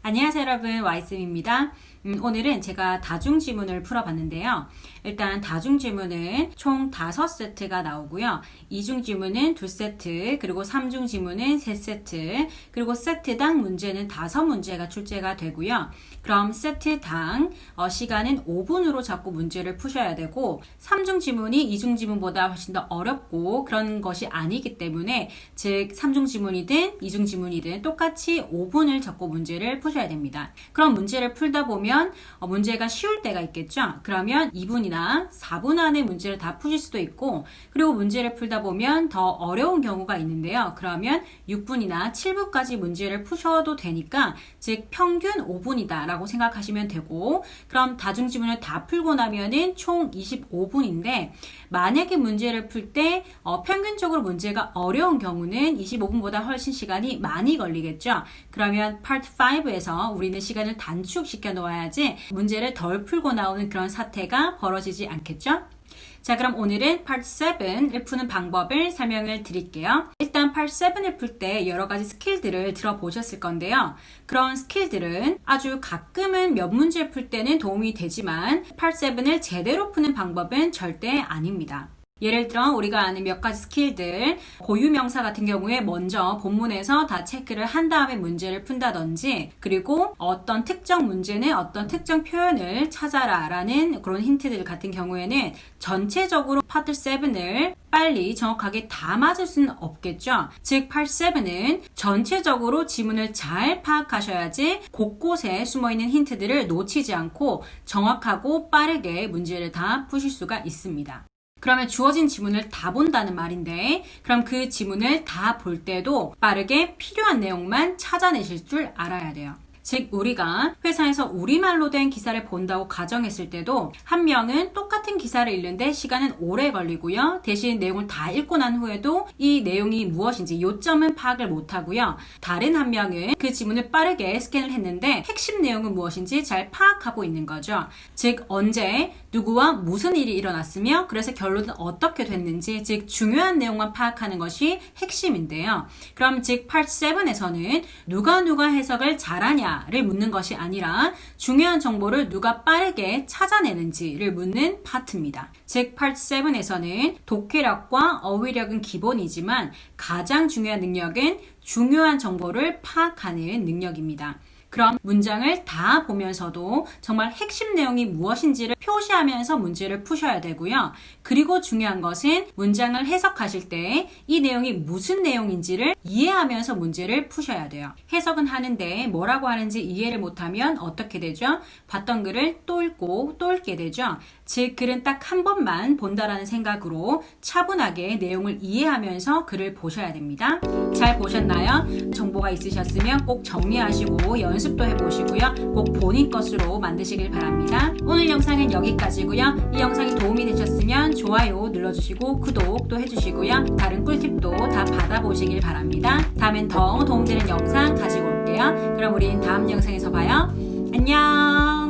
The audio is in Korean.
안녕하세요 여러분, 와이쌤입니다. 오늘은 제가 다중지문을 풀어봤는데요. 일단 다중지문은 총 5세트가 나오고요. 이중지문은 2세트, 그리고 3중지문은 3세트, 그리고 세트당 문제는 5문제가 출제가 되고요. 그럼 세트당 시간은 5분으로 잡고 문제를 푸셔야 되고, 3중지문이 2중지문보다 훨씬 더 어렵고 그런 것이 아니기 때문에, 즉 3중지문이든 2중지문이든 똑같이 5분을 잡고 문제를 푸셔야 됩니다. 그럼 문제를 풀다 보면 문제가 쉬울 때가 있겠죠. 그러면 2분이나 4분 안에 문제를 다 푸실 수도 있고, 그리고 문제를 풀다 보면 더 어려운 경우가 있는데요. 그러면 6분이나 7분까지 문제를 푸셔도 되니까, 즉 평균 5분이다 라고 생각하시면 되고, 그럼 다중지문을 다 풀고 나면은 총 25분인데, 만약에 문제를 풀 때 평균적으로 문제가 어려운 경우는 25분보다 훨씬 시간이 많이 걸리겠죠. 그러면 파트 5에서 우리는 시간을 단축시켜 놓아야지 문제를 덜 풀고 나오는 그런 사태가 벌어지지 않겠죠. 자, 그럼 오늘은 파트 7을 푸는 방법을 설명을 드릴게요. 일단 파트 7을 풀 때 여러 가지 스킬들을 들어보셨을 건데요. 그런 스킬들은 아주 가끔은 몇 문제 풀 때는 도움이 되지만 파트 7을 제대로 푸는 방법은 절대 아닙니다. 예를 들어 우리가 아는 몇 가지 스킬들, 고유명사 같은 경우에 먼저 본문에서 다 체크를 한 다음에 문제를 푼다든지, 그리고 어떤 특정 문제는 어떤 특정 표현을 찾아라 라는 그런 힌트들 같은 경우에는 전체적으로 파트 7을 빨리 정확하게 다 맞을 수는 없겠죠. 즉 파트 7은 전체적으로 지문을 잘 파악하셔야지 곳곳에 숨어있는 힌트들을 놓치지 않고 정확하고 빠르게 문제를 다 푸실 수가 있습니다. 그러면 주어진 지문을 다 본다는 말인데, 그럼 그 지문을 다 볼 때도 빠르게 필요한 내용만 찾아내실 줄 알아야 돼요. 즉 우리가 회사에서 우리말로 된 기사를 본다고 가정했을 때도 한 명은 똑같은 기사를 읽는데 시간은 오래 걸리고요. 대신 내용을 다 읽고 난 후에도 이 내용이 무엇인지 요점은 파악을 못하고요. 다른 한 명은 그 지문을 빠르게 스캔을 했는데 핵심 내용은 무엇인지 잘 파악하고 있는 거죠. 즉 언제 누구와 무슨 일이 일어났으며 그래서 결론은 어떻게 됐는지, 즉 중요한 내용만 파악하는 것이 핵심인데요. 그럼 즉 파트 7에서는 누가 해석을 잘하냐 를 묻는 것이 아니라 중요한 정보를 누가 빠르게 찾아내는지를 묻는 파트입니다. 즉 파트 7에서는 독해력과 어휘력은 기본이지만 가장 중요한 능력은 중요한 정보를 파악하는 능력입니다. 그럼 문장을 다 보면서도 정말 핵심 내용이 무엇인지를 표시하면서 문제를 푸셔야 되고요. 그리고 중요한 것은 문장을 해석하실 때 이 내용이 무슨 내용인지를 이해하면서 문제를 푸셔야 돼요. 해석은 하는데 뭐라고 하는지 이해를 못하면 어떻게 되죠? 봤던 글을 또 읽고 또 읽게 되죠. 즉 글은 딱 한 번만 본다라는 생각으로 차분하게 내용을 이해하면서 글을 보셔야 됩니다. 잘 보셨나요? 정보가 있으셨으면 꼭 정리하시고 연습도 해보시고요. 꼭 본인 것으로 만드시길 바랍니다. 오늘 영상은 여기까지고요. 이 영상이 도움이 되셨으면 좋아요 눌러주시고 구독도 해주시고요. 다른 꿀팁도 다 받아보시길 바랍니다. 다음엔 더 도움되는 영상 가지고 올게요. 그럼 우린 다음 영상에서 봐요. 안녕.